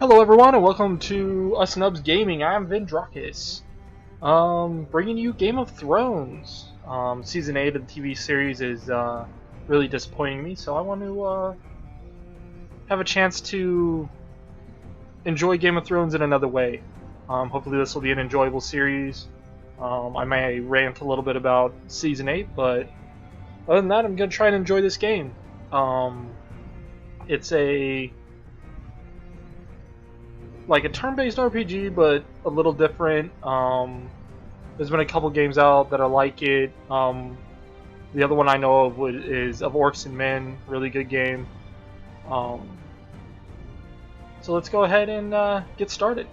Hello everyone and welcome to Us Nubs Gaming. I'm Vindrakis. Bringing you Game of Thrones. Season 8 of the TV series is really disappointing me, so I want to have a chance to enjoy Game of Thrones in another way. Hopefully this will be an enjoyable series. I may rant a little bit about Season 8, but other than that, I'm going to try and enjoy this game. It's a turn-based RPG, but a little different. There's been a couple games out that are like it. The other one I know of is of Orcs and Men, really good game. Um, so let's go ahead and get started.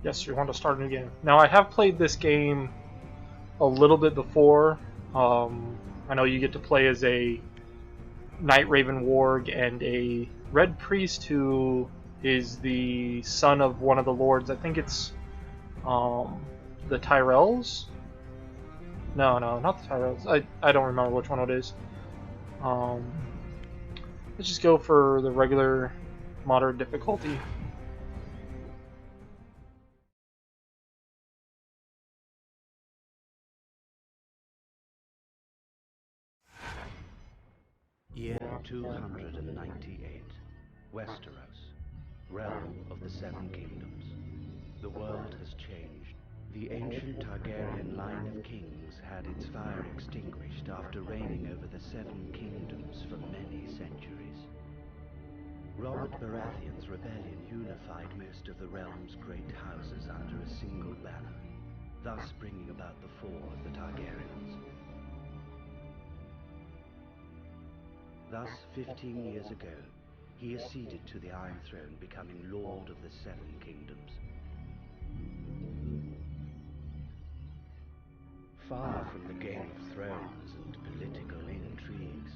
Yes, you want to start a new game. Now I have played this game a little bit before. I know you get to play as a Night Raven Warg and a Red Priest who is the son of one of the lords. I think it's the Tyrells. No, not the Tyrells. I don't remember which one it is. Um, let's just go for the regular moderate difficulty. Year 298, Westeros, realm of the Seven Kingdoms. The world has changed. The ancient Targaryen line of kings had its fire extinguished after reigning over the Seven Kingdoms for many centuries. Robert Baratheon's rebellion unified most of the realm's great houses under a single banner, thus bringing about the fall of the Targaryens. Thus, 15 years ago, he acceded to the Iron Throne, becoming Lord of the Seven Kingdoms. Far from the Game of Thrones and political intrigues,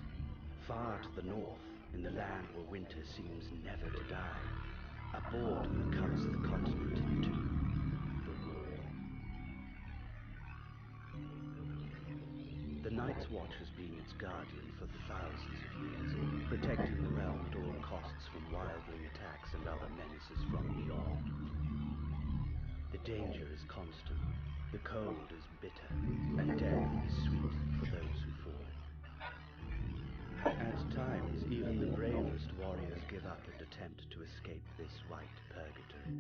far to the north, in the land where winter seems never to die, a border cuts the continent in two, the Wall. The Night's Watch has been its guardian for thousands of years, protecting the realm at all costs from wildling attacks and other menaces from beyond. The danger is constant, the cold is bitter, and death is sweet for those who fall. At times, even the bravest warriors give up and attempt to escape this white purgatory.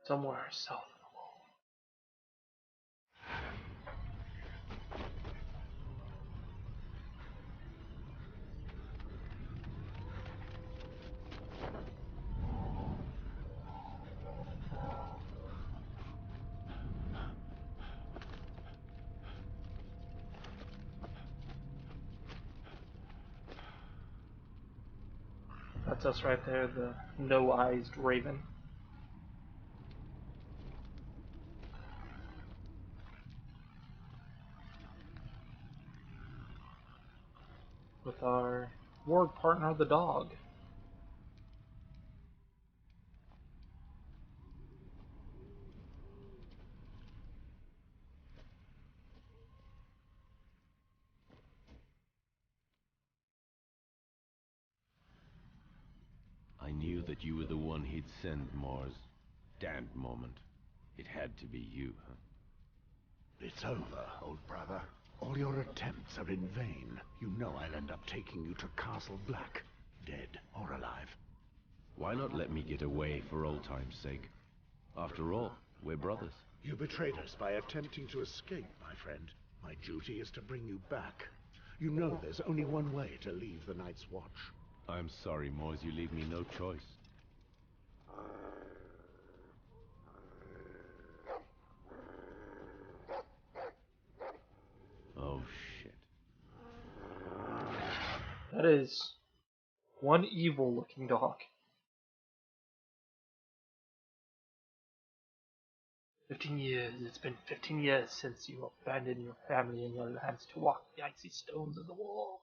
Somewhere south of the Wall. That's us right there, the no-eyed raven. With our warg partner, the dog. I knew that you were the one he'd send, Mars. Damned moment. It had to be you, huh? It's over, old brother. All your attempts are in vain. You know I'll end up taking you to Castle Black, dead or alive. Why not let me get away for old time's sake? After all, we're brothers. You betrayed us by attempting to escape, my friend. My duty is to bring you back. You know there's only one way to leave the Night's Watch. I'm sorry, Mars, you leave me no choice. Oh, shit. That is one evil-looking dog. 15 years. It's been 15 years since you abandoned your family and your lands to walk the icy stones of the wall.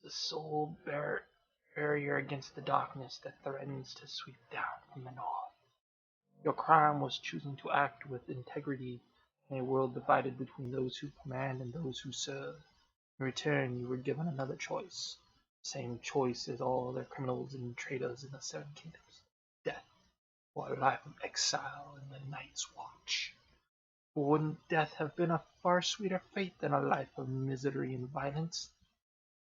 The sole barrier against the darkness that threatens to sweep down from the north. Your crime was choosing to act with integrity in a world divided between those who command and those who serve. In return, you were given another choice. The same choice as all other criminals and traitors in the Seven Kingdoms. Death, or a life of exile in the Night's Watch. But wouldn't death have been a far sweeter fate than a life of misery and violence?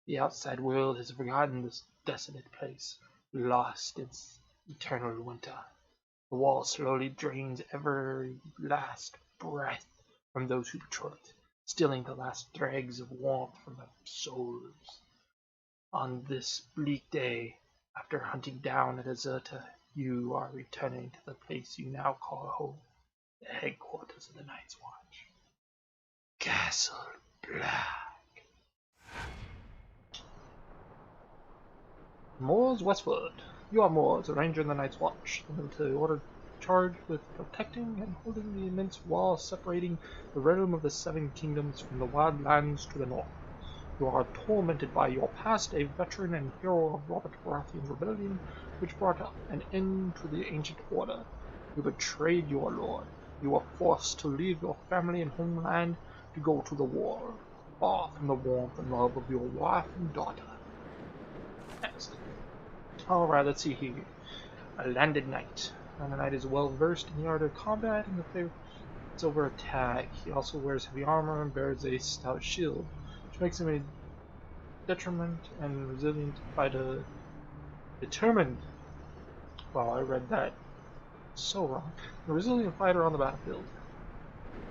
The outside world has forgotten this desolate place, lost in its eternal winter. The wall slowly drains every last breath from those who patrol it, stealing the last dregs of warmth from their souls. On this bleak day, after hunting down a deserter, you are returning to the place you now call home, the headquarters of the Night's Watch. Castle Black. Moors Westwood. You are Moors, a ranger in the Night's Watch, the military order charged with protecting and holding the immense wall separating the realm of the Seven Kingdoms from the wild lands to the north. You are tormented by your past, a veteran and hero of Robert Baratheon's rebellion, which brought an end to the ancient order. You betrayed your lord. You were forced to leave your family and homeland to go to the war, far from the warmth and love of your wife and daughter. Next. Alright, let's see here. A landed knight. And the knight is well versed in the art of combat and the favors over attack. He also wears heavy armor and bears a stout shield, which makes him a determined and resilient fighter. Determined. Wow, I read that so wrong. A resilient fighter on the battlefield.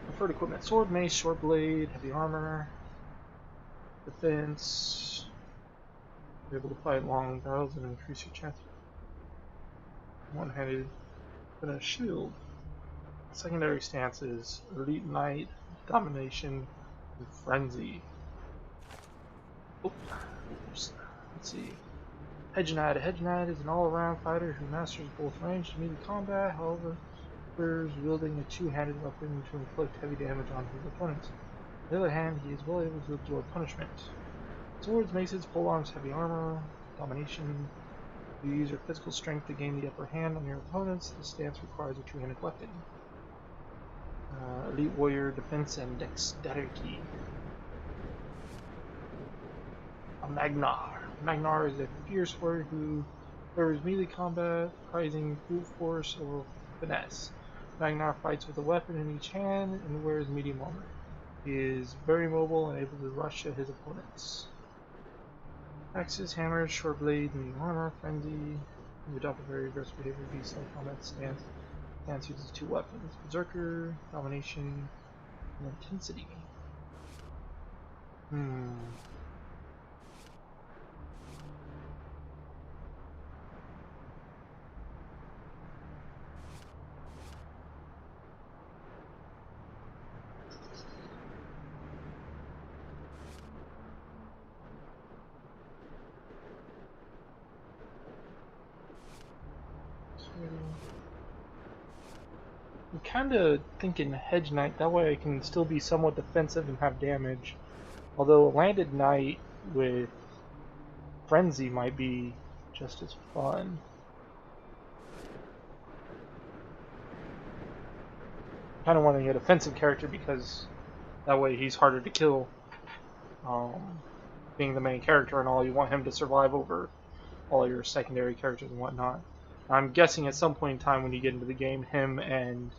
Preferred equipment: sword, mace, short blade, heavy armor, defense. You're able to fight long battles and increase your chance. One-handed, and a shield. Secondary stances: elite knight, domination, and frenzy. Oops. Let's see. Hedge Knight. A Hedge Knight is an all-around fighter who masters both ranged and melee combat, however, prefers wielding a two-handed weapon to inflict heavy damage on his opponents. On the other hand, he is well able to absorb punishment. Swords, maces, polearms, heavy armor, domination. You use your physical strength to gain the upper hand on your opponents. This stance requires a two-handed weapon. Elite warrior, defense, and dexterity. A Magnar. Magnar is a fierce warrior who prefers melee combat, prizing brute force over finesse. Magnar fights with a weapon in each hand and wears medium armor. He is very mobile and able to rush at his opponents. Axes, hammers, short blade, medium armor, frenzy. You adopt a very aggressive behavior, beast-like combat stance. Stance uses two weapons: berserker, domination, and intensity. I'm kinda thinking Hedge Knight, that way I can still be somewhat defensive and have damage. Although a Landed Knight with Frenzy might be just as fun. Kinda wanting a defensive character because that way he's harder to kill. Being the main character and all, you want him to survive over all your secondary characters and whatnot. I'm guessing at some point in time when you get into the game, him and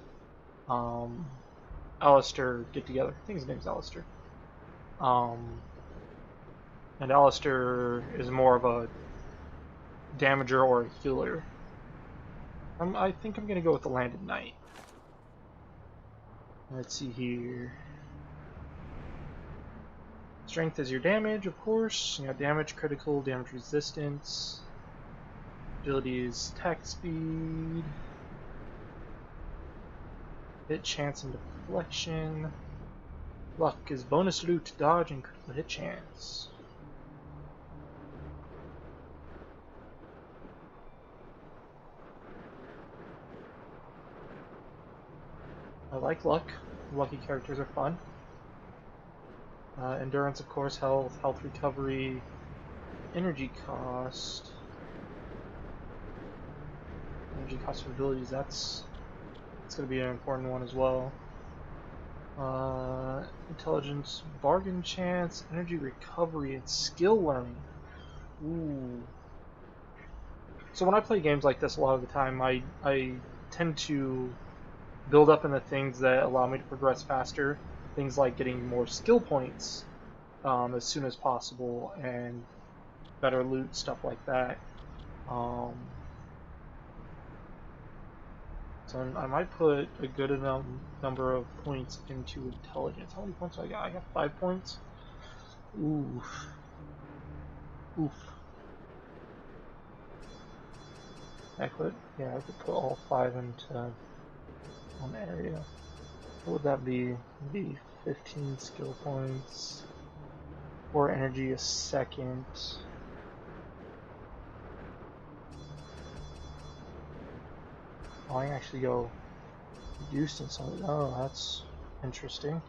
Alistair get together. I think his name's Alistair. And Alistair is more of a damager or a healer. I think I'm gonna go with the Landed Knight. Let's see here. Strength is your damage, of course. You got damage, critical, damage resistance. Agility is attack speed. Hit chance and deflection. Luck is bonus loot, dodge, and critical hit chance. I like luck. Lucky characters are fun. Endurance, of course, health recovery, energy cost. Energy cost of abilities, that's going to be an important one as well. Intelligence, bargain chance, energy recovery, and skill learning. Ooh. So when I play games like this, a lot of the time, I tend to build up in the things that allow me to progress faster. Things like getting more skill points as soon as possible, and better loot, stuff like that. So I might put a good enough number of points into intelligence. How many points do I got? I got 5 points. Oof. Oof. I could put all 5 into one area. What would that be? Maybe 15 skill points. 4 energy a second. Oh, I can actually go reduced in some of it. Oh, that's interesting.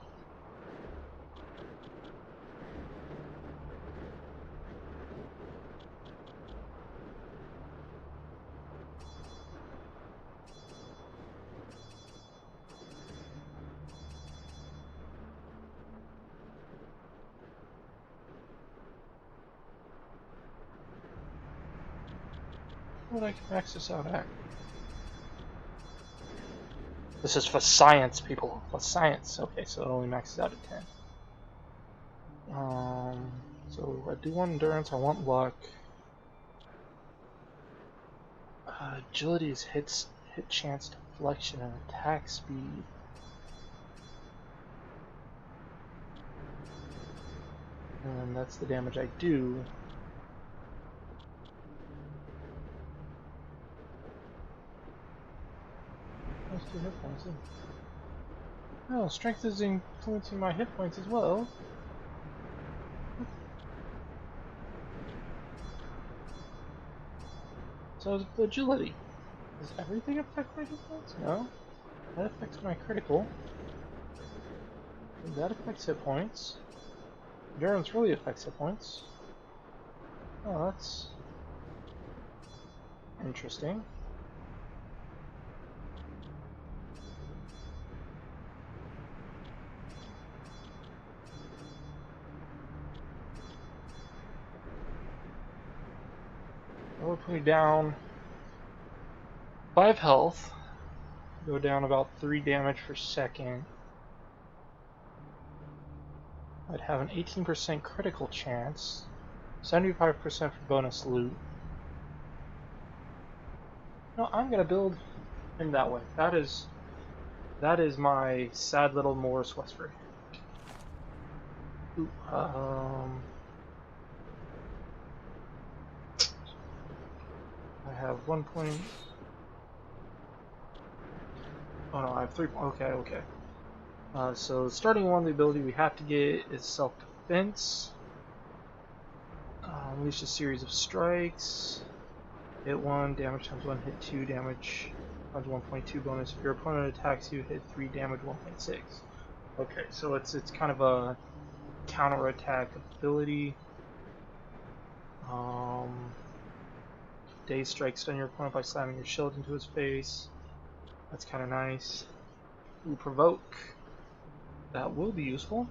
What would I max this out at? This is for science, people. For science. Okay, so it only maxes out at 10. So I do want endurance, I want luck. Agility is hit chance, deflection, and attack speed. And that's the damage I do. That's 2 hit points. Oh, strength is influencing my hit points as well. So is agility. Does everything affect my hit points? No. That affects my critical. That affects hit points. Endurance really affects hit points. Oh, that's interesting. That would put me down 5 health. Go down about 3 damage per second. I'd have an 18% critical chance, 75% for bonus loot. No, I'm gonna build him that way. That is my sad little Morris Westford. Ooh, I have 1 point. Oh no, I have 3. Okay. So starting one, the ability we have to get is self-defense. Unleash a series of strikes. Hit 1, damage times 1, hit 2, damage times 1.2 bonus. If your opponent attacks you, hit 3, damage 1.6. Okay, so it's kind of a counter-attack ability. Daze strike, stun your opponent by slamming your shield into his face. That's kind of nice. Ooh, provoke. That will be useful.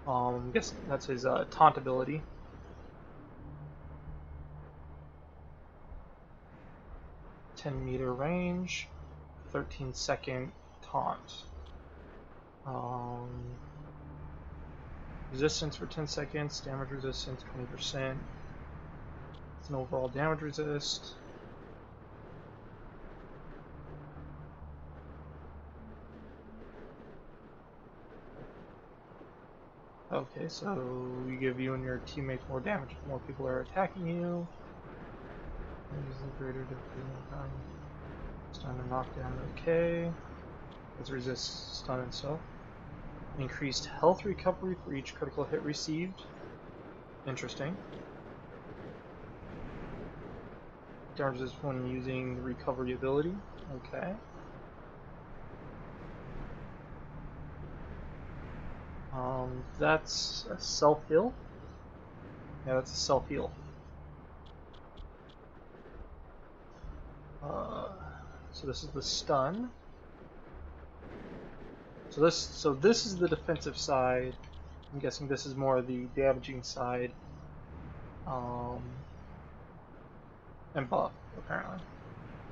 I guess that's his taunt ability. .10-meter range, 13-second taunt. Resistance for 10 seconds, damage resistance 20%. It's an overall damage resist. Okay, so you give you and your teammates more damage if more people are attacking you. Usually greater difficulty. Stun and knockdown, okay. Let's resist stun and stuff. Increased health recovery for each critical hit received. Interesting. Damage resist when using the recovery ability. Okay. That's a self-heal? Yeah, that's a self-heal. So this is the stun. So this is the defensive side. I'm guessing this is more the damaging side. And buff, apparently.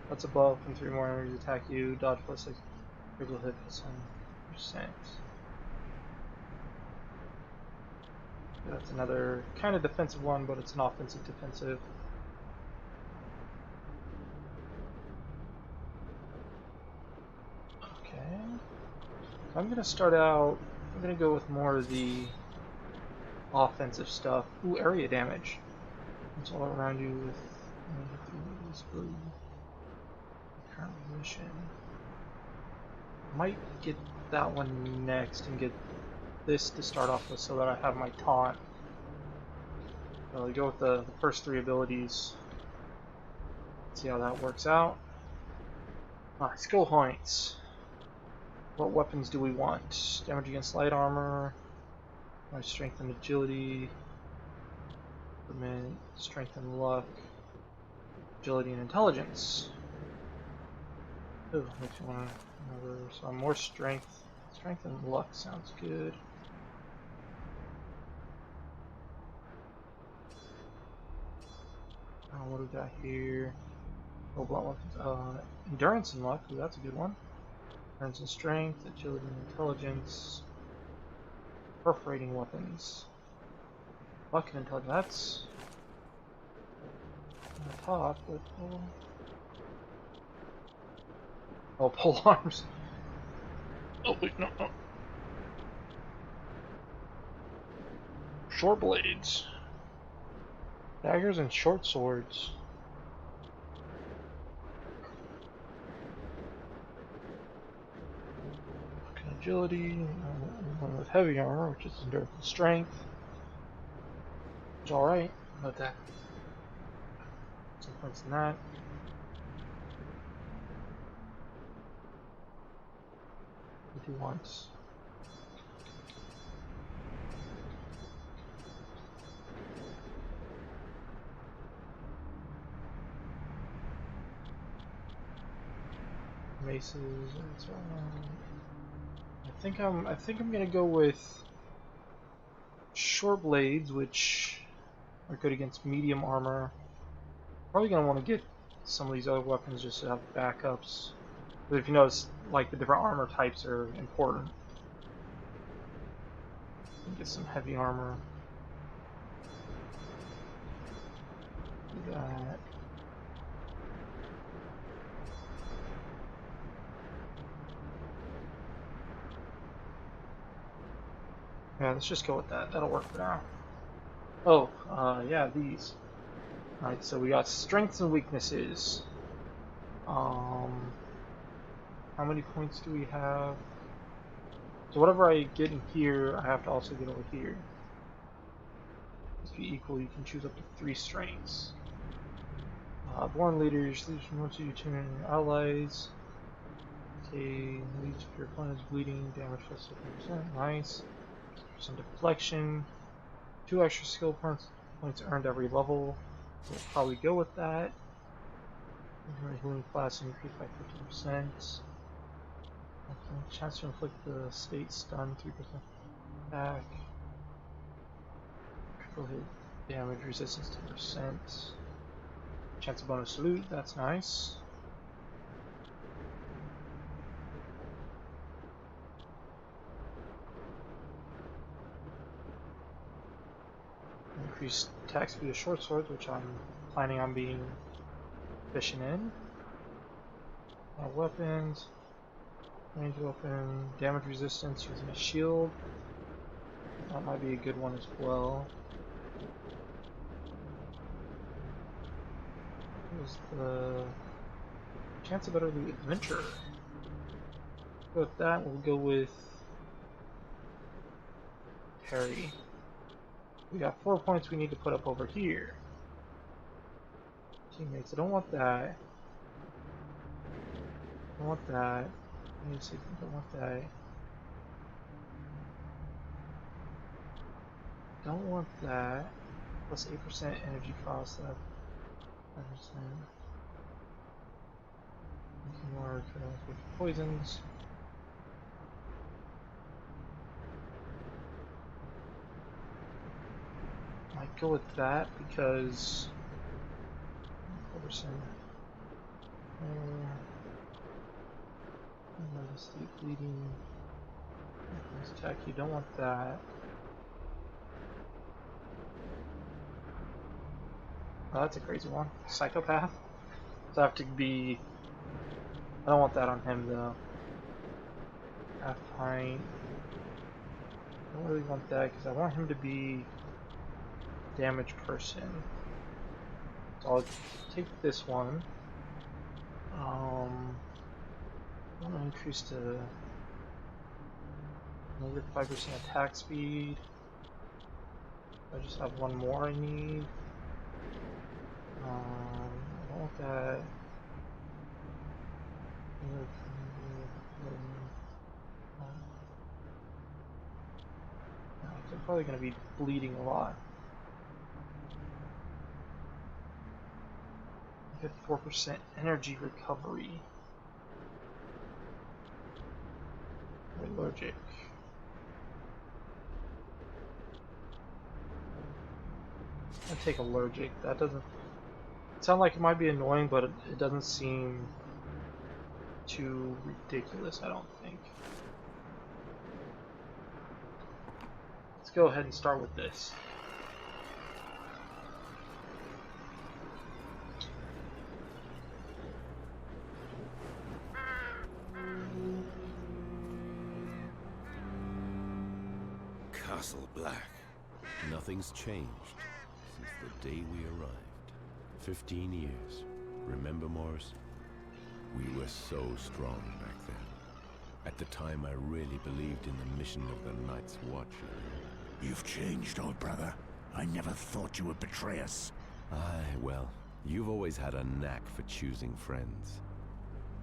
That's a buff when 3 more enemies attack you, dodge plus 6, critical hit plus 1%. That's another kind of defensive one, but it's an offensive defensive. Okay. I'm gonna start out, I'm gonna go with more of the offensive stuff. Ooh, area damage. It's all around you with blue. Current position. Might get that one next and get this to start off with so that I have my taunt. So I'll go with the first 3 abilities. See how that works out. Skill points. What weapons do we want? Damage against light armor, my strength and agility, strength and luck, agility and intelligence. Ooh, makes me want to remember. So more strength. Strength and luck sounds good. What do we got here? Oh, blunt weapons. Endurance and luck. Ooh, that's a good one. Endurance and strength, agility and intelligence. Perforating weapons. Luck and intelligence. That's on the top, but oh, pole arms. Oh wait, no. Short blades. Daggers and short swords. Agility, one with heavy armor, which is endurance and strength. It's alright, about that. Some points in that. What do you want? Maces. I think I'm gonna go with short blades, which are good against medium armor. Probably gonna want to get some of these other weapons just to have backups. But if you notice, like the different armor types are important. Get some heavy armor. Do that. Yeah, let's just go with that. That'll work for now. Oh, yeah, these. Alright, so we got strengths and weaknesses. How many points do we have? So whatever I get in here, I have to also get over here. Must be equal. You can choose up to 3 strengths. Born leaders, once you tune in your allies. Okay, leads if your opponent is bleeding, damage plus 50%. Nice. Some deflection. 2 extra skill points earned every level. We'll probably go with that. Healing class increased by 15%. Okay. Chance to inflict the state stun 3% back. Critical hit damage resistance 10%. Chance of bonus loot, that's nice. Increased attack speed of short swords, which I'm planning on being efficient in. Weapons. Range weapon. Damage resistance using a shield. That might be a good one as well. Here's the chance of better loot adventure. With that, we'll go with Harry. We got 4 points we need to put up over here. Teammates, I don't want that. I don't want that. I don't want that. don't want that. Plus 8% energy cost. 5%. More poisons. Might go with that because 4%. Deep bleeding. Attack. You don't want that. Oh, that's a crazy one. Psychopath. So I have to be. I don't want that on him though. Half pint. I don't really want that because I want him to be a damaged person. So I'll take this one. I'm gonna increase to another 5% attack speed. I just have one more I need. I don't want that. They're probably going to be bleeding a lot. Get 4% energy recovery. Allergic. I'll take allergic. That doesn't sound like it might be annoying, but it doesn't seem too ridiculous, I don't think. Let's go ahead and start with this. Castle Black. Nothing's changed since the day we arrived. 15 years. Remember, Morris? We were so strong back then. At the time, I really believed in the mission of the Night's Watch. You've changed, old brother. I never thought you would betray us. Aye, well, you've always had a knack for choosing friends.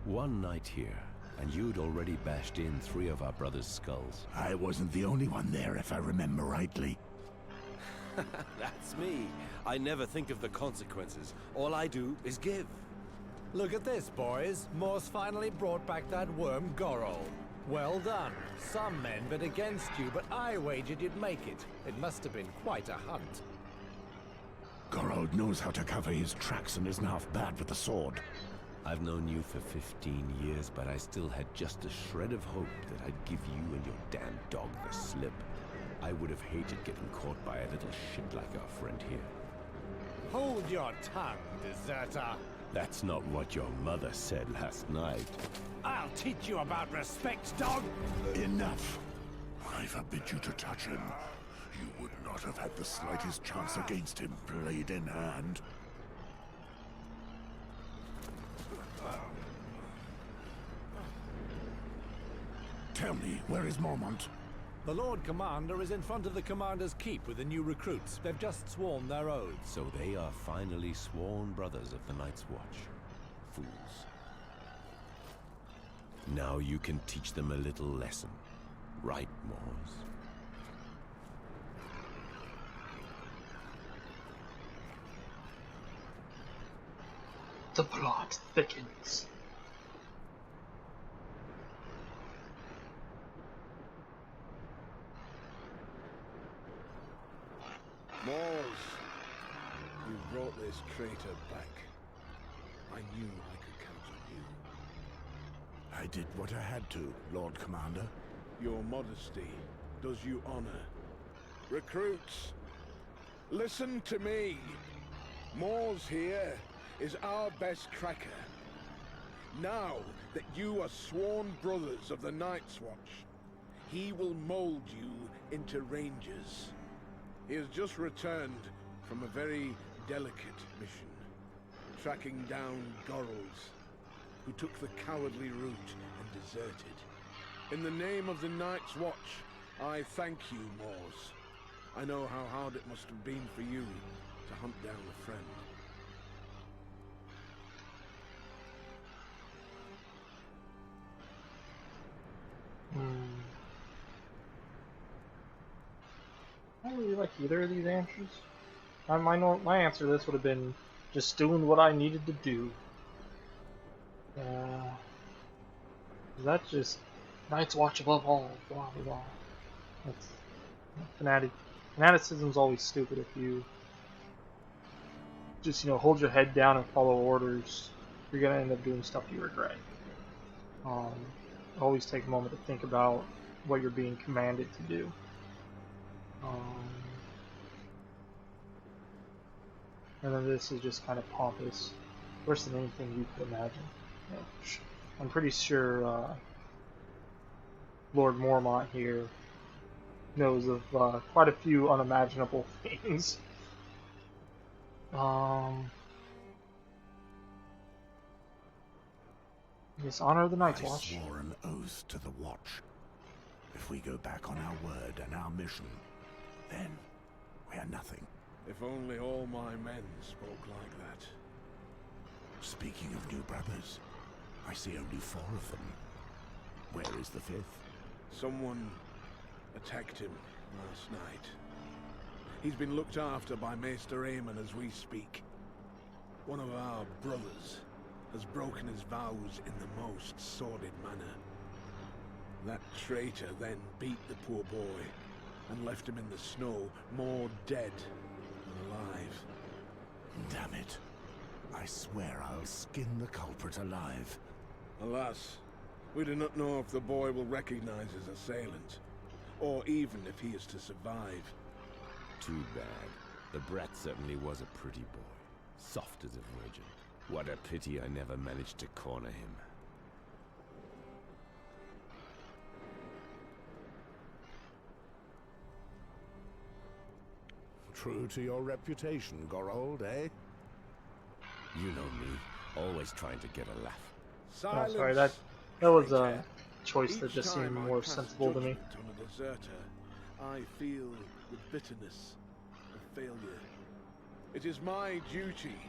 One night here, and you'd already bashed in 3 of our brothers' skulls. I wasn't the only one there, if I remember rightly. That's me. I never think of the consequences. All I do is give. Look at this, boys. Morse finally brought back that worm, Gorol. Well done. Some men bet against you, but I wagered you'd make it. It must have been quite a hunt. Gorod knows how to cover his tracks and isn't half bad with the sword. I've known you for 15 years, but I still had just a shred of hope that I'd give you and your damn dog the slip. I would have hated getting caught by a little shit like our friend here. Hold your tongue, deserter. That's not what your mother said last night. I'll teach you about respect, dog. Enough. I forbid you to touch him. You would not have had the slightest chance against him, blade in hand. Tell me, where is Mormont? The Lord Commander is in front of the Commander's Keep with the new recruits. They've just sworn their oaths. So they are finally sworn brothers of the Night's Watch. Fools. Now you can teach them a little lesson. Right, Mors? The plot thickens. Mors, you brought this traitor back. I knew I could count on you. I did what I had to, Lord Commander. Your modesty does you honor. Recruits, listen to me. Mors here is our best cracker. Now that you are sworn brothers of the Night's Watch, he will mold you into rangers. He has just returned from a very delicate mission, tracking down Gorals, who took the cowardly route and deserted. In the name of the Night's Watch, I thank you, Mors. I know how hard it must have been for you to hunt down a friend. don't really like either of these answers. My answer to this would have been just doing what I needed to do. That's just Night's Watch above all, blah blah blah. That's fanaticism's always stupid if you just hold your head down and follow orders. You're gonna end up doing stuff you regret. Always take a moment to think about what you're being commanded to do. And then this is just kind of pompous, worse than anything you could imagine. I'm pretty sure Lord Mormont here knows of quite a few unimaginable things. Dishonor the Night's Watch. I swore an oath to the Watch. If we go back on our word and our mission, then we are nothing. If only all my men spoke like that. Speaking of new brothers, I see only 4 of them. Where is the 5th? Someone attacked him last night. He's been looked after by Maester Aemon as we speak. One of our brothers has broken his vows in the most sordid manner. That traitor then beat the poor boy and left him in the snow, more dead than alive. Damn it. I swear I'll skin the culprit alive. Alas, we do not know if the boy will recognize his assailant, or even if he is to survive. Too bad. The brat certainly was a pretty boy. Soft as a virgin. What a pity I never managed to corner him. True to your reputation, Gorold, eh? You know me, always trying to get a laugh. Oh, sorry, that was a choice that just seemed more sensible to me. On a deserter, I feel the bitterness of failure. It is my duty,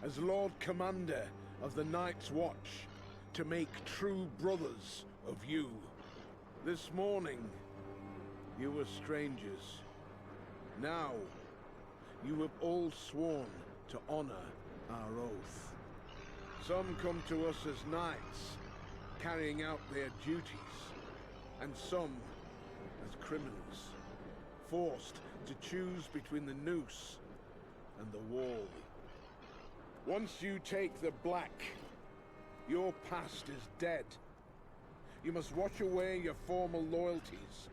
as Lord Commander of the Night's Watch, to make true brothers of you. This morning, you were strangers. Now, you have all sworn to honor our oath. Some come to us as knights, carrying out their duties, and some as criminals, forced to choose between the noose and the wall. Once you take the black, your past is dead. You must wash away your former loyalties,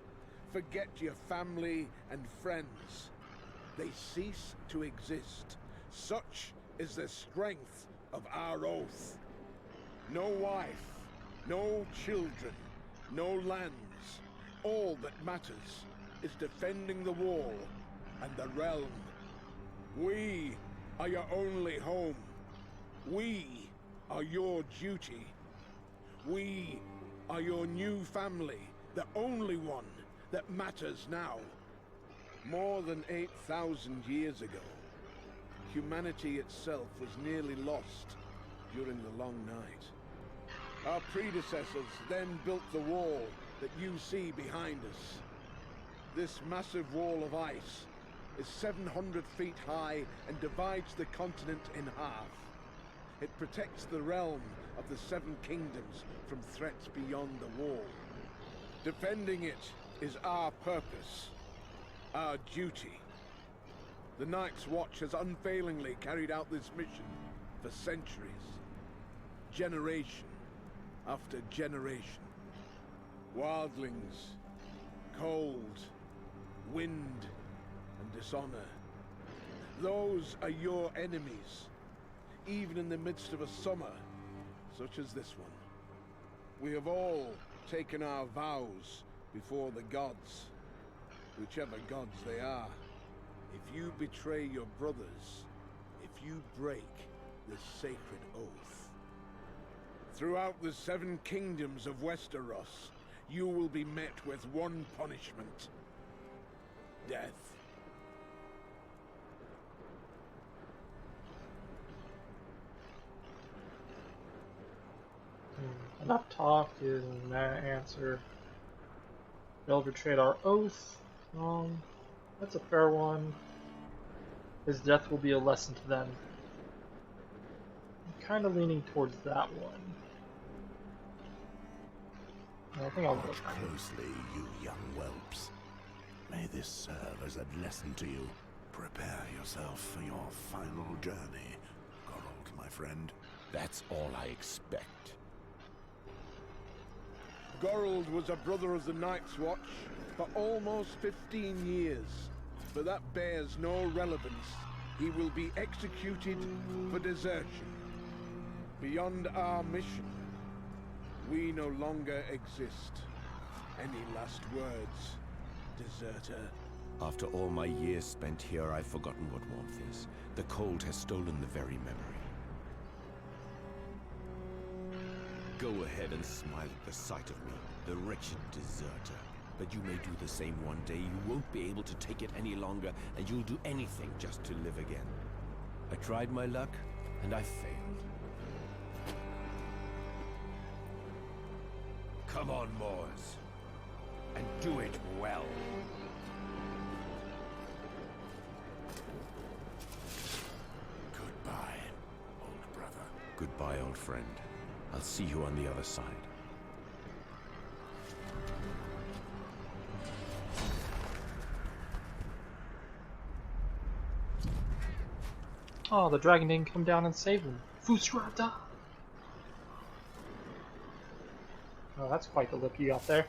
forget your family and friends. They cease to exist. Such is the strength of our oath. No wife, no children, no lands. All that matters is defending the wall and the realm. We are your only home. We are your duty. We are your new family, the only one that matters now. More than 8,000 years ago, humanity itself was nearly lost during the long night. Our predecessors then built the wall that you see behind us. This massive wall of ice is 700 feet high and divides the continent in half. It protects the realm of the Seven Kingdoms from threats beyond the wall. Defending it is our purpose, our duty. The Night's Watch has unfailingly carried out this mission for centuries, generation after generation. Wildlings, cold, wind, and dishonor. Those are your enemies, even in the midst of a summer such as this one. We have all taken our vows before the gods, whichever gods they are. If you betray your brothers, if you break this sacred oath, throughout the Seven Kingdoms of Westeros, you will be met with one punishment: death. Enough talk is that answer. They'll betrayed our oath. That's a fair one. His death will be a lesson to them. I'm kind of leaning towards that one. I think I'll go Watch for that. closely, you young whelps. May this serve as a lesson to you. Prepare yourself for your final journey, Geralt, my friend. That's all I expect. Geralt was a brother of the Night's Watch for almost 15 years, but that bears no relevance. He will be executed for desertion. Beyond our mission, we no longer exist. Any last words, deserter? After all my years spent here, I've forgotten what warmth is. The cold has stolen the very memory. Go ahead and smile at the sight of me, the wretched deserter. But you may do the same one day. You won't be able to take it any longer, and you'll do anything just to live again. I tried my luck, and I failed. Come on, Moors, and do it well. Goodbye, old brother. Goodbye, old friend. I'll see you on the other side. Oh, the dragon didn't come down and save him. Fusrata! Oh, that's quite the look you got there.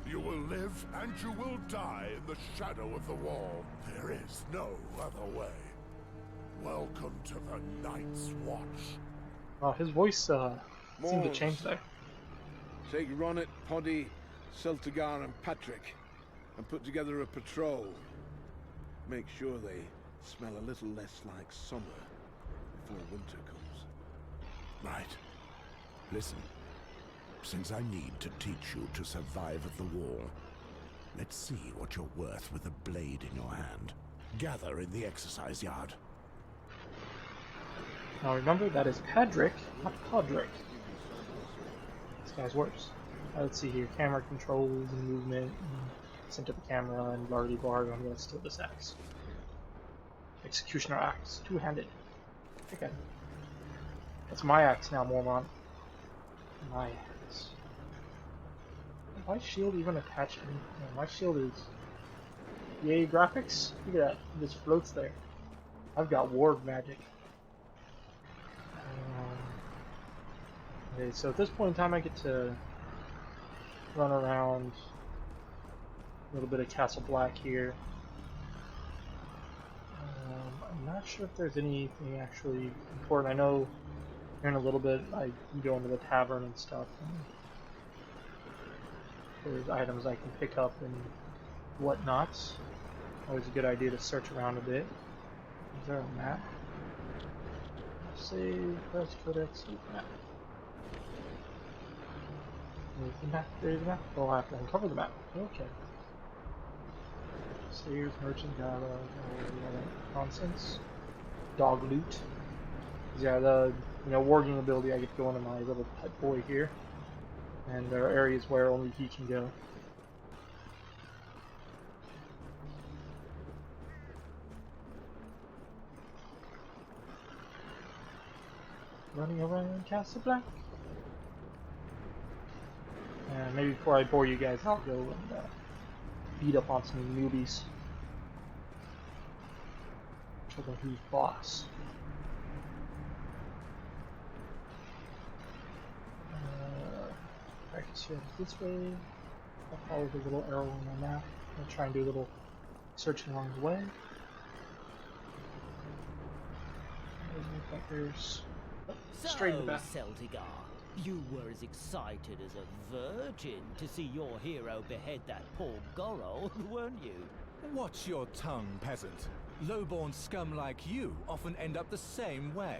You will live and you will die in the shadow of the wall. There is no other way. Welcome to the Night's Watch. Oh, his voice seemed to Moors. change there. Take Ronnet, Poddy, Celtigar and Patrick and put together a patrol. Make sure they smell a little less like summer before winter comes. Right. Listen. Since I need to teach you to survive at the wall, let's see what you're worth with a blade in your hand. Gather in the exercise yard. Now remember, that is Padrick, not Podrick. This guy's worse. Let's see here, camera controls and movement, and center the camera, and blardy blarg. I'm gonna steal this axe. Executioner axe, two-handed. Okay. That's my axe now, Mormont. My axe. Is my shield even attached to me? No, my shield is... Yay, graphics? Look at that, it just floats there. I've got ward magic. Okay, so at this point in time I get to run around a little bit of Castle Black here. I'm not sure if there's anything actually important. I know here in a little bit I can go into the tavern and stuff, and there's items I can pick up and whatnot. Always a good idea to search around a bit. Is there a map? Save, press codex, map. There's the map, there's the map. Oh, I have to uncover the map. Okay. Saves, merchant, gala, all that nonsense. Dog loot. Yeah, the warging ability, I get to go into my little pet boy here. And there are areas where only he can go. Running around Castle Black. And maybe before I bore you guys, I'll go and beat up on some newbies. Show them who's boss. Practice here this way. I'll follow the little arrow on my map. I'll try and do a little searching along the way. There's straight in the back. Celtigar, you were as excited as a virgin to see your hero behead that poor Gorol, weren't you? Watch your tongue, peasant. Low-born scum like you often end up the same way.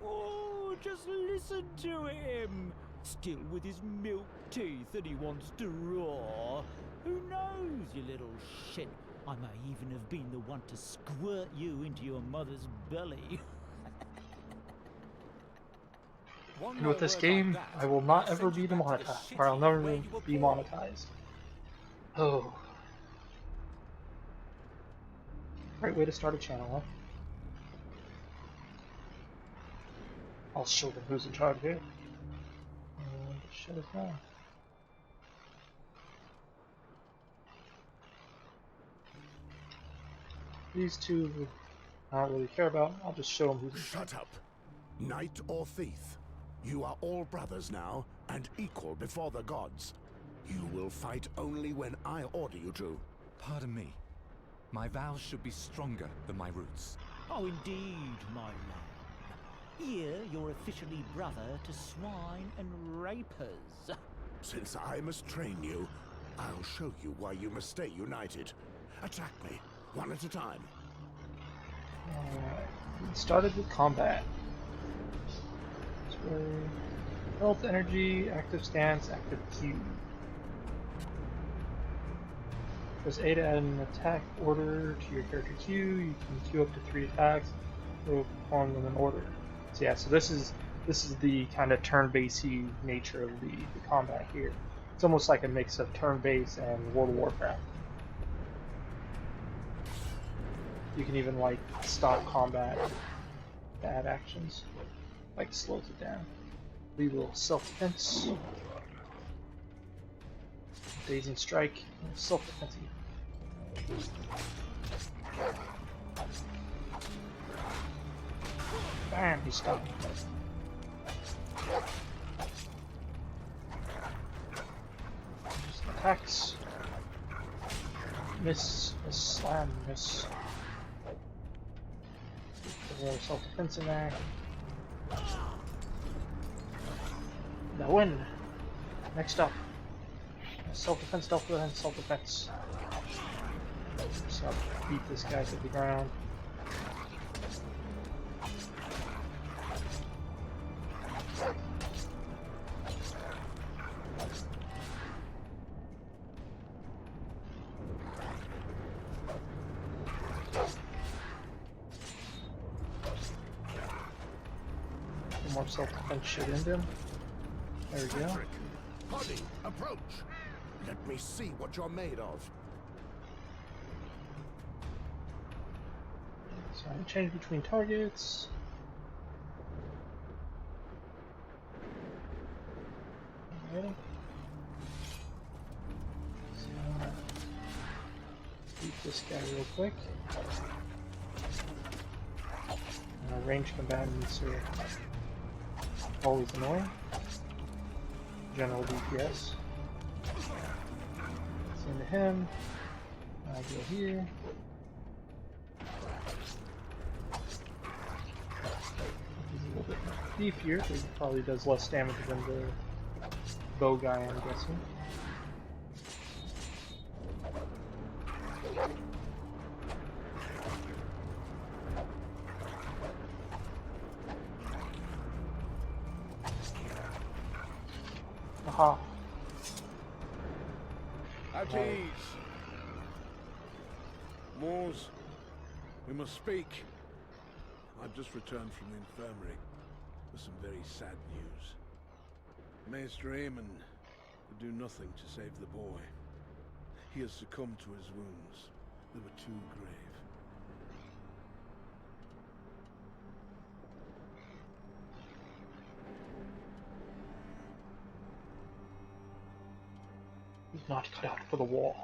Oh, just listen to him! Still with his milk teeth that he wants to roar. Who knows, you little shit? I may even have been the one to squirt you into your mother's belly. One And more with this word game, like that, I will not I'll ever send be you back to the demonetized, or I'll shithole never where you were be born. monetized. Oh. Great way to start a channel, huh? I'll show them who's in charge here. And shut it down. These two I don't really care about. I'll just show them who's in charge. Shut up! Knight or thief, you are all brothers now, and equal before the gods. You will fight only when I order you to. Pardon me. My vows should be stronger than my roots. Oh, indeed, my lad. Here, you're officially brother to swine and rapers. Since I must train you, I'll show you why you must stay united. Attack me, one at a time. Alright, we started with combat. Health, energy, active stance, active Q. Press A to add an attack order to your character queue. You can queue up to 3 attacks or perform them in order. So yeah, so this is the kind of turn-based nature of the combat here. It's almost like a mix of turn-based and World of Warcraft. You can even like stop combat, bad actions, like slows it down. Leave a little self-defense. Dazing strike, self-defensive. Bam, he stopped. Just attacks. Miss, slam, miss. There's a little self-defense in there. The win. Next up. Self-defense, self-defense, self-defense. So I'll beat this guy to the ground. Some more self-defense shit into him. There we go. Hoddy, approach! Let me see what you're made of. So I change between targets. Ready? So, beat this guy real quick. Ranged combatants are always annoying. General DPS. Send to him. I go here. He's a little bit beefier, so he probably does less damage than the bow guy, I'm guessing. Aha. At ease. Moors, we must speak. I've just returned from the infirmary with some very sad news. Maester Aemon could do nothing to save the boy. He has succumbed to his wounds. They were too grave. He's not cut out for the war.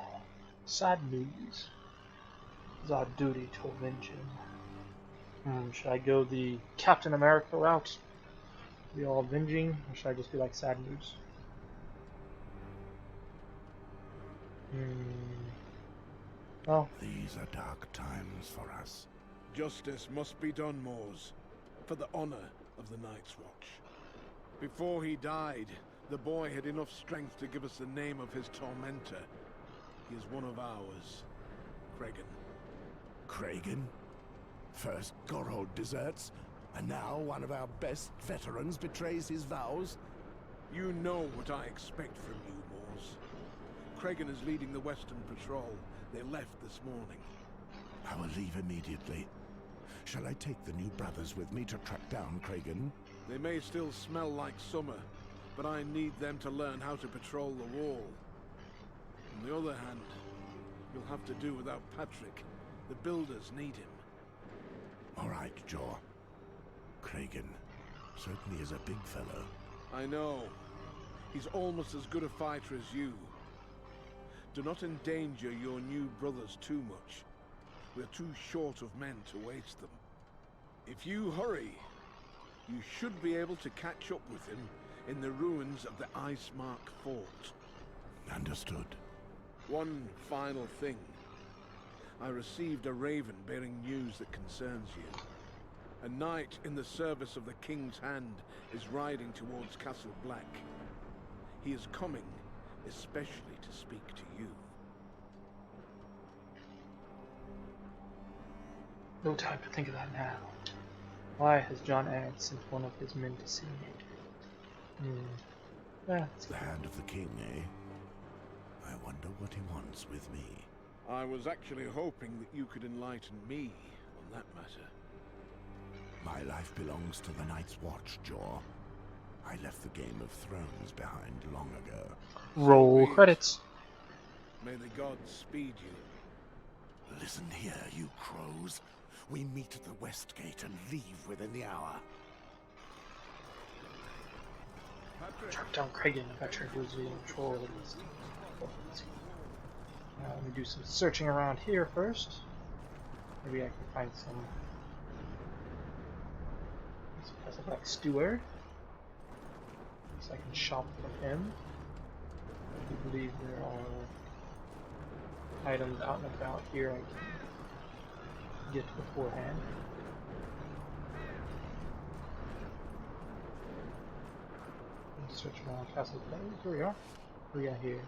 Sad news. It's our duty to avenge him. Should I go the Captain America route? Be all avenging, or should I just be like sad news? Well, These are dark times for us. Justice must be done, Moors, for the honor of the Night's Watch. Before he died, the boy had enough strength to give us the name of his tormentor. He is one of ours, Cregan. Cregan? First Gorod deserts, and now one of our best veterans betrays his vows? You know what I expect from you, Moors. Cregan is leading the Western Patrol. They left this morning. I will leave immediately. Shall I take the new brothers with me to track down Kragan? They may still smell like summer, but I need them to learn how to patrol the wall. On the other hand, you'll have to do without Patrick. The builders need him. All right, Jor. Kragan certainly is a big fellow. I know. He's almost as good a fighter as you. Do not endanger your new brothers too much. We're too short of men to waste them. If you hurry, you should be able to catch up with him in the ruins of the Icemark Fort. Understood. One final thing. I received a raven bearing news that concerns you. A knight in the service of the King's Hand is riding towards Castle Black. He is coming, especially to speak to you. No time to think of that now. Why has John Ant sent one of his men to see me? That's The hand of the king, eh? I wonder what he wants with me. I was actually hoping that you could enlighten me on that matter. My life belongs to the Night's Watch, Jor. I left the Game of Thrones behind long ago. Roll credits. May the gods speed you. Listen here, you crows. We meet at the West Gate and leave within the hour. Track down Kragan. Patrick was in control of this. Let me do some searching around here first. Maybe I can find some Castle Black steward. So I can shop from him. I do believe there are items out and about here I can get beforehand. Search around Castle Black. Here we are. What do we got here?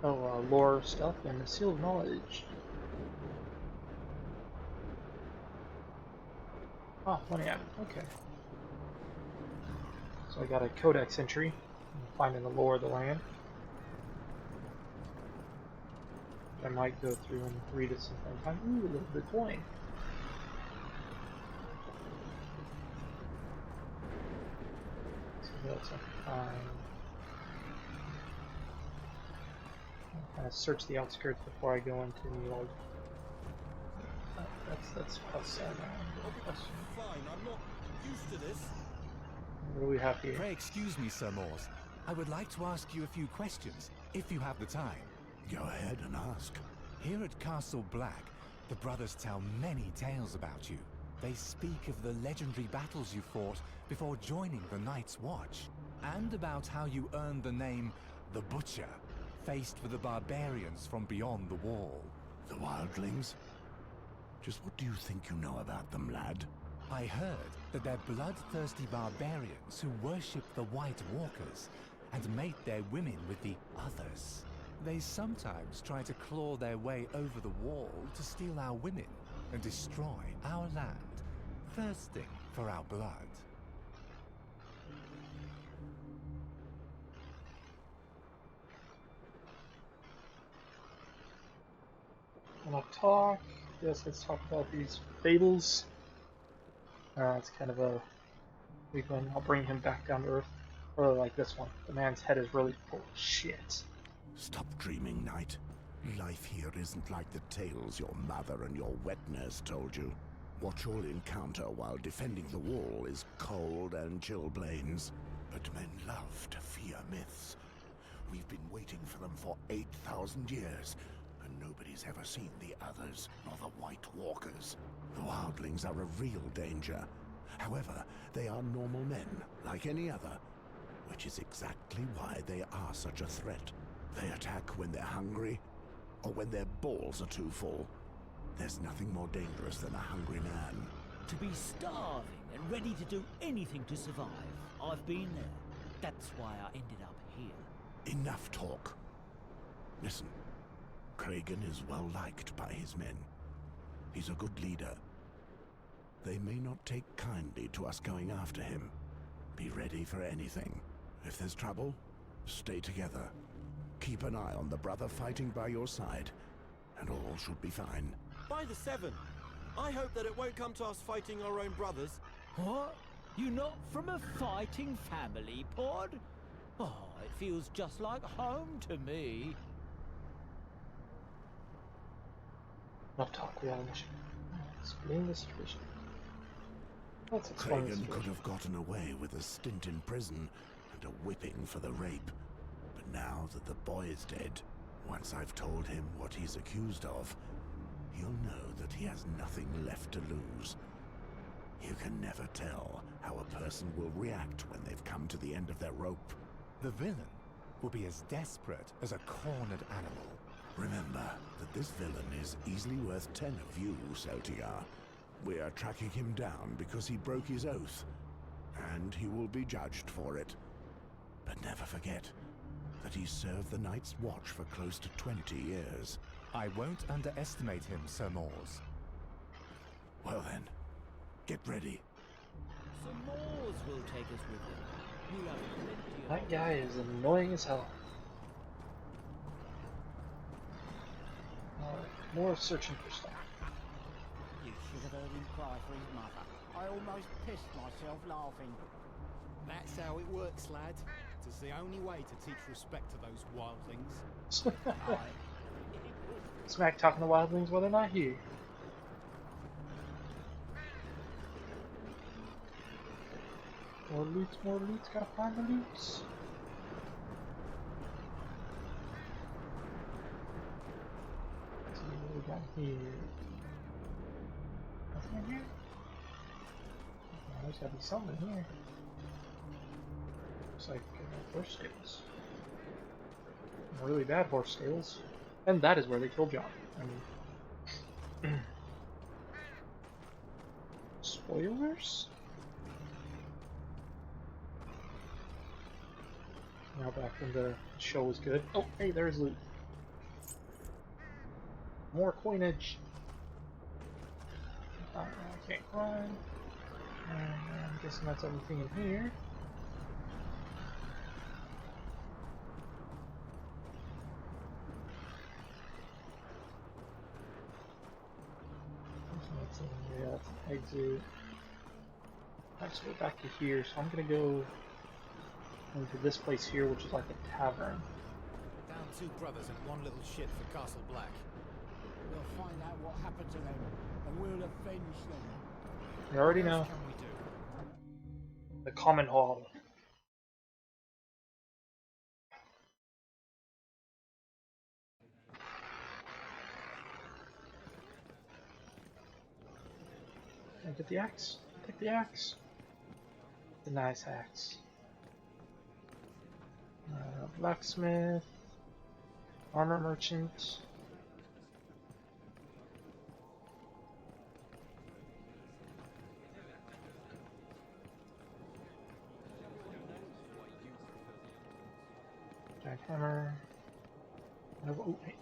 Oh, lore stuff and the Seal of Knowledge. Oh, money out. Okay. So I got a codex entry. I'm finding the lore of the land. I might go through and read it sometime. Ooh, a little bit of coin. So that's fine. Kind of search the outskirts before I go into the like. That's plus. Fine, I'm not used to this. What do we have here? Pray excuse me, Sir Mors. I would like to ask you a few questions, if you have the time. Go ahead and ask. Here at Castle Black, the brothers tell many tales about you. They speak of the legendary battles you fought before joining the Night's Watch, and about how you earned the name the Butcher, faced with the barbarians from beyond the wall. The wildlings? Just what do you think you know about them, lad? I heard that they're bloodthirsty barbarians who worship the White Walkers and mate their women with the Others. They sometimes try to claw their way over the wall to steal our women and destroy our land, thirsting for our blood. Enough talk. Yes, let's talk about these fables. It's kind of a weak one. I'll bring him back down to earth. Or like this one. The man's head is really full of shit. Stop dreaming, Knight. Life here isn't like the tales your mother and your wet nurse told you. What you'll encounter while defending the wall is cold and chilblains. But men love to fear myths. We've been waiting for them for 8,000 years, and nobody's ever seen the Others, nor the White Walkers. The wildlings are a real danger. However, they are normal men, like any other, which is exactly why they are such a threat. They attack when they're hungry, or when their balls are too full. There's nothing more dangerous than a hungry man. To be starving and ready to do anything to survive. I've been there. That's why I ended up here. Enough talk. Listen, Kragan is well liked by his men. He's a good leader. They may not take kindly to us going after him. Be ready for anything. If there's trouble, stay together. Keep an eye on the brother fighting by your side, and all should be fine. By the Seven, I hope that it won't come to us fighting our own brothers. What? You're not from a fighting family, Pod? Oh, it feels just like home to me. Enough talk, we have an issue. Explain the situation. Let's explain the Kragan situation. could have gotten away with a stint in prison and a whipping for the rape. But now that the boy is dead, once I've told him what he's accused of, he'll know that he has nothing left to lose. You can never tell how a person will react when they've come to the end of their rope. The villain will be as desperate as a cornered animal. Remember that this villain is easily worth 10 of you, Celtigar. We are tracking him down because he broke his oath, and he will be judged for it. But never forget that he served the Night's Watch for close to 20 years. I won't underestimate him, Sir Mors. Well then, get ready. Some Moors will take us with them. We'll have plenty of... That guy is annoying as hell. More searching for stuff. You should have heard him cry for his mother. I almost pissed myself laughing. That's how it works, lad. It's the only way to teach respect to those wildlings. Smack talking to wildlings while they're not here. More loot, gotta find the loots. Let's see what we got here. Nothing in here? There's gotta be something in here. Looks like horse scales. Really bad horse scales. And that is where they killed John. I mean... Spoilers? Now back when the show was good. Oh, hey, there's loot. More coinage. I can't climb. I'm guessing that's everything in here. Yeah, that's an exit. Let's go back to here, so I'm gonna go into this place here, which is like a tavern. Down two brothers and one little shit for Castle Black. We'll find out what happened to them, and we'll avenge them. You already know. What else can we do? The Common Hall. Can I get the axe? Take the axe. The nice axe. Blacksmith. Armor merchant. Jackhammer. Oh, hey.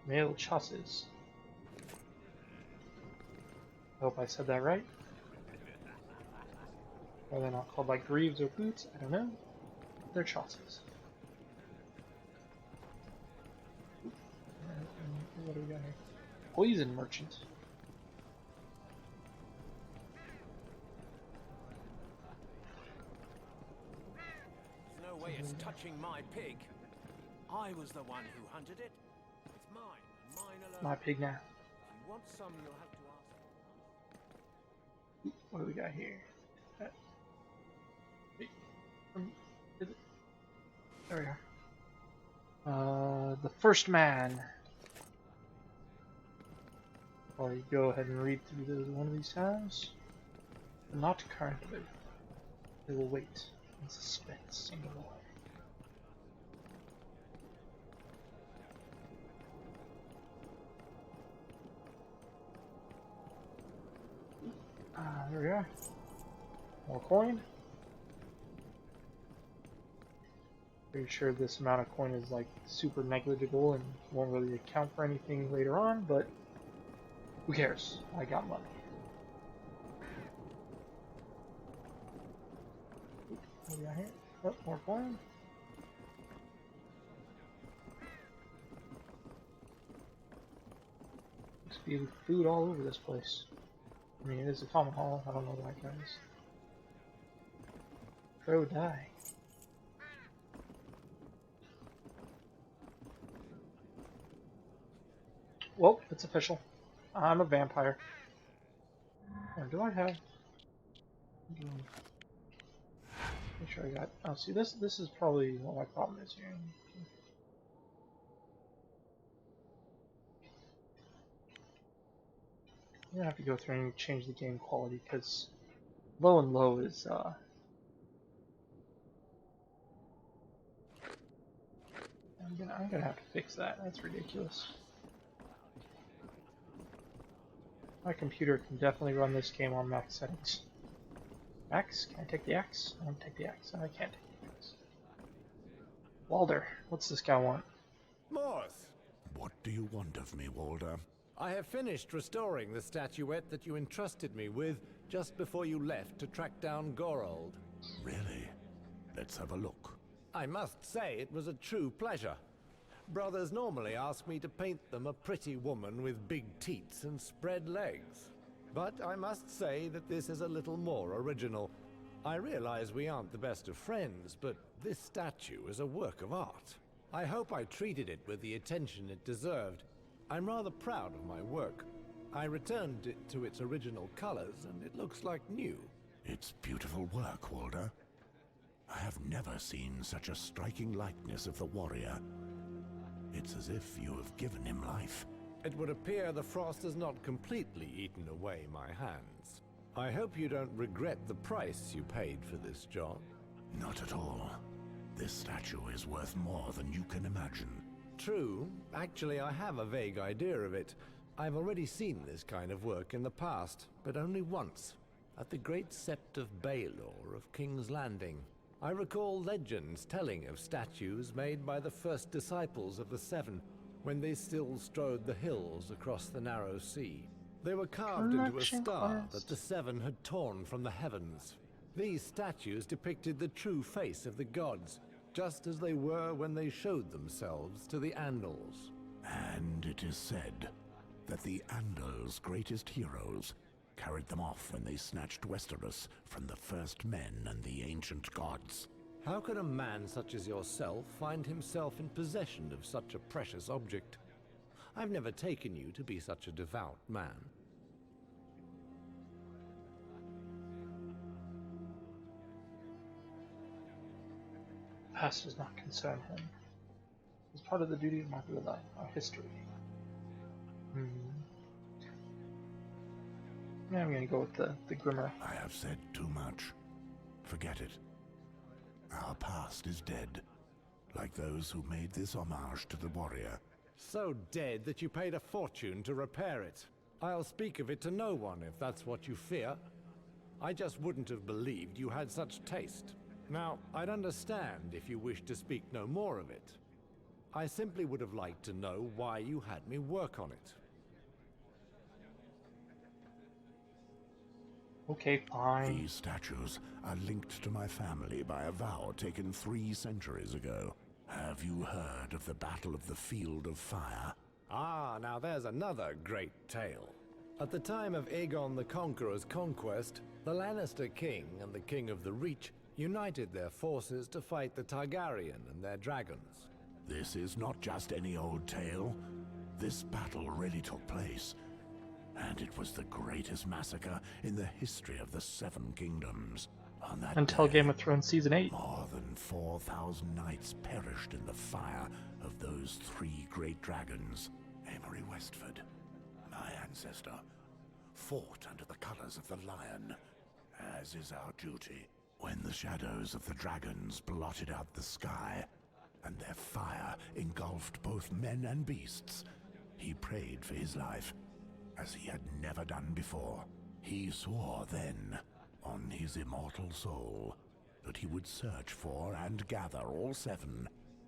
Mail chassis. I hope I said that right. Are they not called like greaves or boots? I don't know. They're chassis. What do we got here? Poison merchant. There's no way it's touching my pig. I was the one who hunted it. It's mine, and mine alone. My pig now. If you want some, you'll have to ask. What do we got here? Is it? There we are. The first man. Or you go ahead and read through one of these times. Not currently. They will wait in suspense on the wall. There we are. More coin. Pretty sure this amount of coin is like super negligible and won't really account for anything later on, but who cares? I got money. What do we got here? Oh, more coin. be food all over this place. I mean, it is a common hall. I don't know that, guys. Crow die. Well, it's official. I'm a vampire. Or do I have? Make sure I got. Oh, see, this is probably what my problem is here. I'm gonna have to go through and change the game quality because low and low is I'm gonna have to fix that. That's ridiculous. My computer can definitely run this game on max settings. Max? Can I take the X? I want to take the X. I can't take the X. Walder, what's this guy want? Morse! What do you want of me, Walder? I have finished restoring the statuette that you entrusted me with just before you left to track down Gorold. Really? Let's have a look. I must say it was a true pleasure. Brothers normally ask me to paint them a pretty woman with big teats and spread legs. But I must say that this is a little more original. I realize we aren't the best of friends, but this statue is a work of art. I hope I treated it with the attention it deserved. I'm rather proud of my work. I returned it to its original colors, and it looks like new. It's beautiful work, Walder. I have never seen such a striking likeness of the warrior. It's as if you have given him life. It would appear the frost has not completely eaten away my hands. I hope you don't regret the price you paid for this job. Not at all. This statue is worth more than you can imagine. True. Actually, I have a vague idea of it. I've already seen this kind of work in the past, but only once, at the Great Sept of Baelor of King's Landing. I recall legends telling of statues made by the first disciples of the Seven, when they still strode the hills across the narrow sea. They were carved into a star that the Seven had torn from the heavens. These statues depicted the true face of the gods, just as they were when they showed themselves to the Andals. And it is said that the Andals' greatest heroes carried them off when they snatched Westeros from the first men and the ancient gods. How could a man such as yourself find himself in possession of such a precious object? I've never taken you to be such a devout man. The past does not concern him. It's part of the duty of my bloodline, our history. Yeah, I'm gonna go with the Grimmer. I have said too much. Forget it. Our past is dead, like those who made this homage to the warrior. So dead that you paid a fortune to repair it. I'll speak of it to no one if that's what you fear. I just wouldn't have believed you had such taste. Now, I'd understand if you wished to speak no more of it. I simply would have liked to know why you had me work on it. Okay, fine. These statues are linked to my family by a vow taken 3 centuries ago. Have you heard of the Battle of the Field of Fire? Ah, now there's another great tale. At the time of Aegon the Conqueror's conquest, the Lannister king and the King of the Reach united their forces to fight the Targaryen and their dragons. This is not just any old tale. This battle really took place. And it was the greatest massacre in the history of the Seven Kingdoms. On that Until day, Game of Thrones Season 8. More than 4,000 knights perished in the fire of those 3 great dragons. Amory Westford, my ancestor, fought under the colors of the lion, as is our duty. When the shadows of the dragons blotted out the sky, and their fire engulfed both men and beasts, he prayed for his life, as he had never done before. He swore then, on his immortal soul, that he would search for and gather all 7,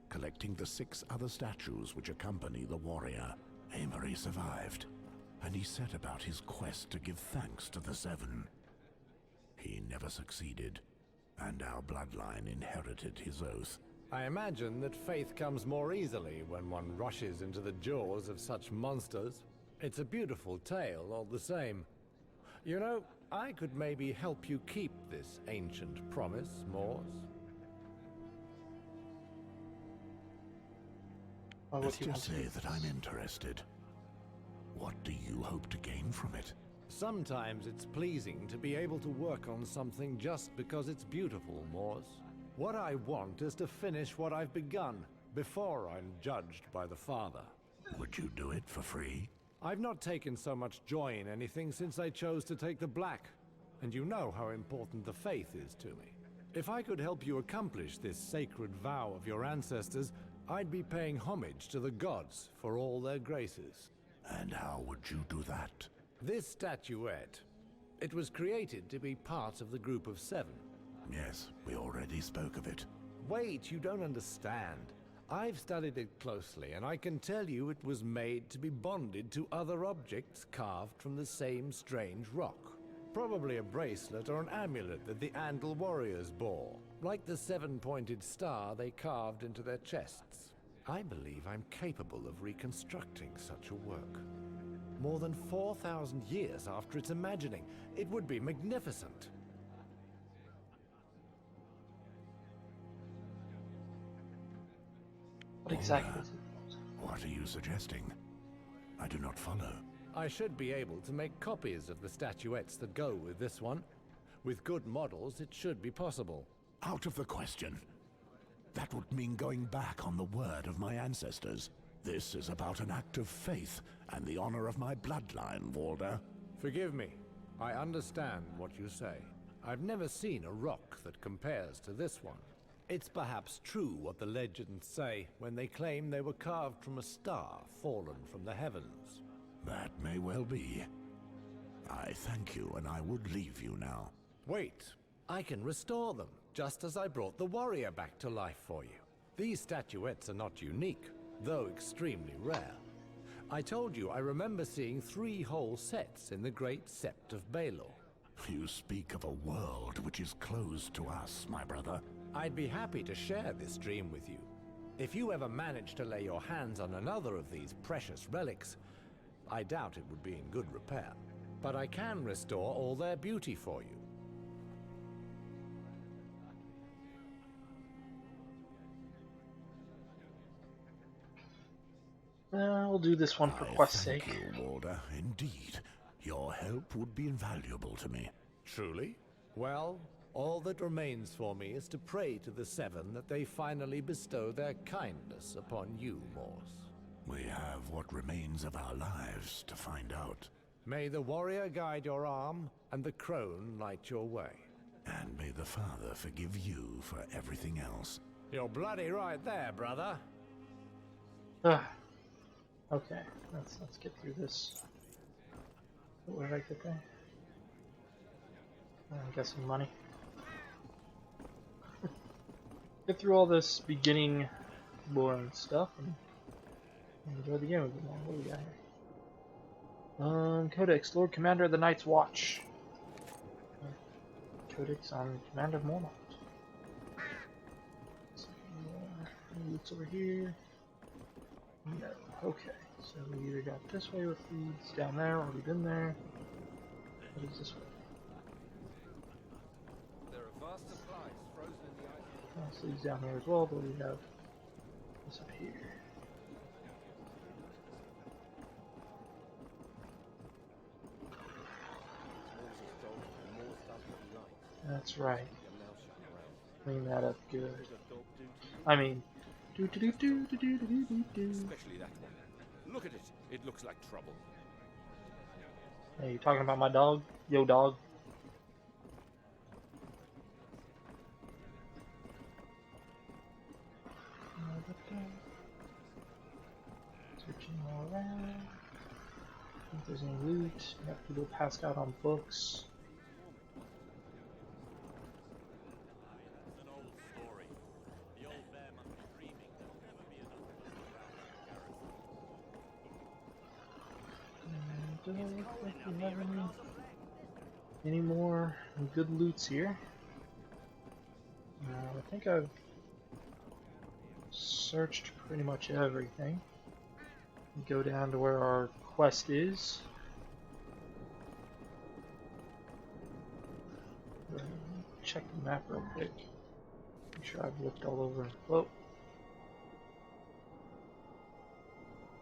collecting the 6 other statues which accompany the warrior. Amory survived, and he set about his quest to give thanks to the 7. He never succeeded, and our bloodline inherited his oath. I imagine that faith comes more easily when one rushes into the jaws of such monsters. It's a beautiful tale all the same. You know, I could maybe help you keep this ancient promise, Mors. Let's just say that I'm interested. What do you hope to gain from it? Sometimes it's pleasing to be able to work on something just because it's beautiful, Mors. What I want is to finish what I've begun, before I'm judged by the Father. Would you do it for free? I've not taken so much joy in anything since I chose to take the Black, and you know how important the faith is to me. If I could help you accomplish this sacred vow of your ancestors, I'd be paying homage to the gods for all their graces. And how would you do that? This statuette, it was created to be part of the group of 7. Yes, we already spoke of it. Wait, you don't understand. I've studied it closely, and I can tell you it was made to be bonded to other objects carved from the same strange rock. Probably a bracelet or an amulet that the Andal warriors bore, like the 7-pointed star they carved into their chests. I believe I'm capable of reconstructing such a work. More than 4,000 years after its imagining, it would be magnificent. What exactly is it? What are you suggesting? I do not follow. I should be able to make copies of the statuettes that go with this one. With good models, it should be possible. Out of the question. That would mean going back on the word of my ancestors. This is about an act of faith and the honor of my bloodline, Walder. Forgive me. I understand what you say. I've never seen a rock that compares to this one. It's perhaps true what the legends say when they claim they were carved from a star fallen from the heavens. That may well be. I thank you, and I would leave you now. Wait, I can restore them, just as I brought the warrior back to life for you. These statuettes are not unique, though extremely rare. I told you I remember seeing 3 whole sets in the Great Sept of Baelor. You speak of a world which is closed to us, my brother. I'd be happy to share this dream with you. If you ever manage to lay your hands on another of these precious relics, I doubt it would be in good repair. But I can restore all their beauty for you. We'll do this one for quest's Thank sake. you, Walder. Indeed. Your help would be invaluable to me. Truly? Well, all that remains for me is to pray to the 7 that they finally bestow their kindness upon you, Mors. We have what remains of our lives to find out. May the warrior guide your arm, and the crone light your way. And may the Father forgive you for everything else. You're bloody right there, brother. Okay, let's get through this. What did I get there? I'm guessing money. Get through all this beginning boring stuff and enjoy the game a bit more. What do we got here? Codex, Lord Commander of the Night's Watch. Codex on Commander of Mormont. Loot's over here. No. Okay, so we either got this way with these down there, or we've been there. What is this way? There are vast supplies frozen in the ice. So these down here as well, but we have this up here. That's right. Clean that up good. I mean, Especially that one. Look at it. It looks like trouble. Hey, you talking about my dog? Yo, dog. Searching all around. If there's any loot, we have people passed out on books. Don't look like we have any more good loots here. I think I've searched pretty much everything. We go down to where our quest is. Check the map real quick. Make sure I've looked all over. Whoa.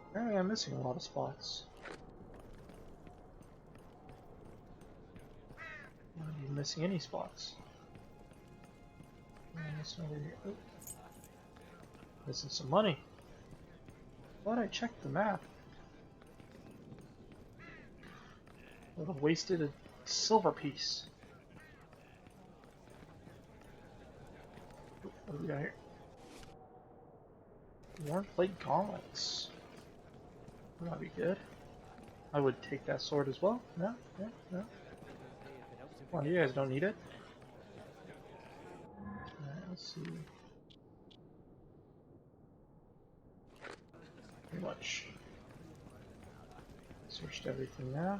Apparently I'm missing a lot of spots. I'm not even missing any spots. Over here. Oh. Missing some money. Thought I checked the map. Would have wasted a silver piece. What do we got here? Worn plate gauntlets. That'd be good. I would take that sword as well. No, no, no. Well, you guys don't need it. Let's see. Pretty much. Searched everything now.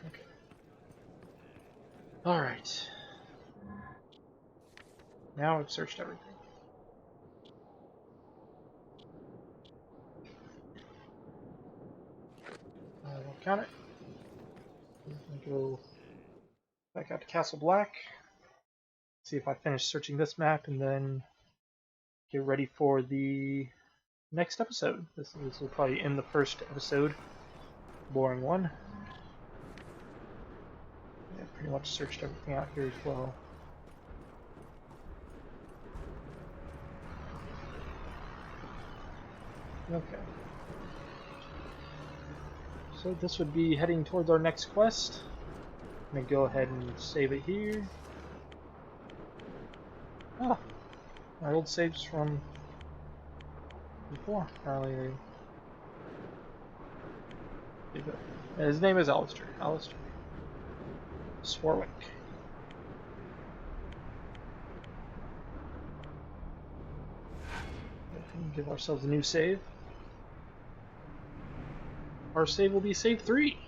Okay. Alright. Now I've searched everything. I will count it. I'm gonna go back out to Castle Black. See if I finish searching this map and then get ready for the next episode. This will probably end the first episode. Boring one. Yeah, pretty much searched everything out here as well. Okay. So this would be heading towards our next quest. I'm gonna go ahead and save it here. Ah, my old saves from before. Apparently, his name is Alistair. Alistair Swarwick. Give ourselves a new save. Our save will be save 3.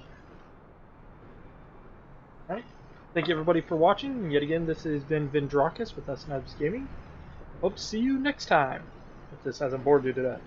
Alright. Thank you everybody for watching. And yet again, this has been Vindrakis with SNubs Gaming. Hope to see you next time. If this hasn't bored you to death.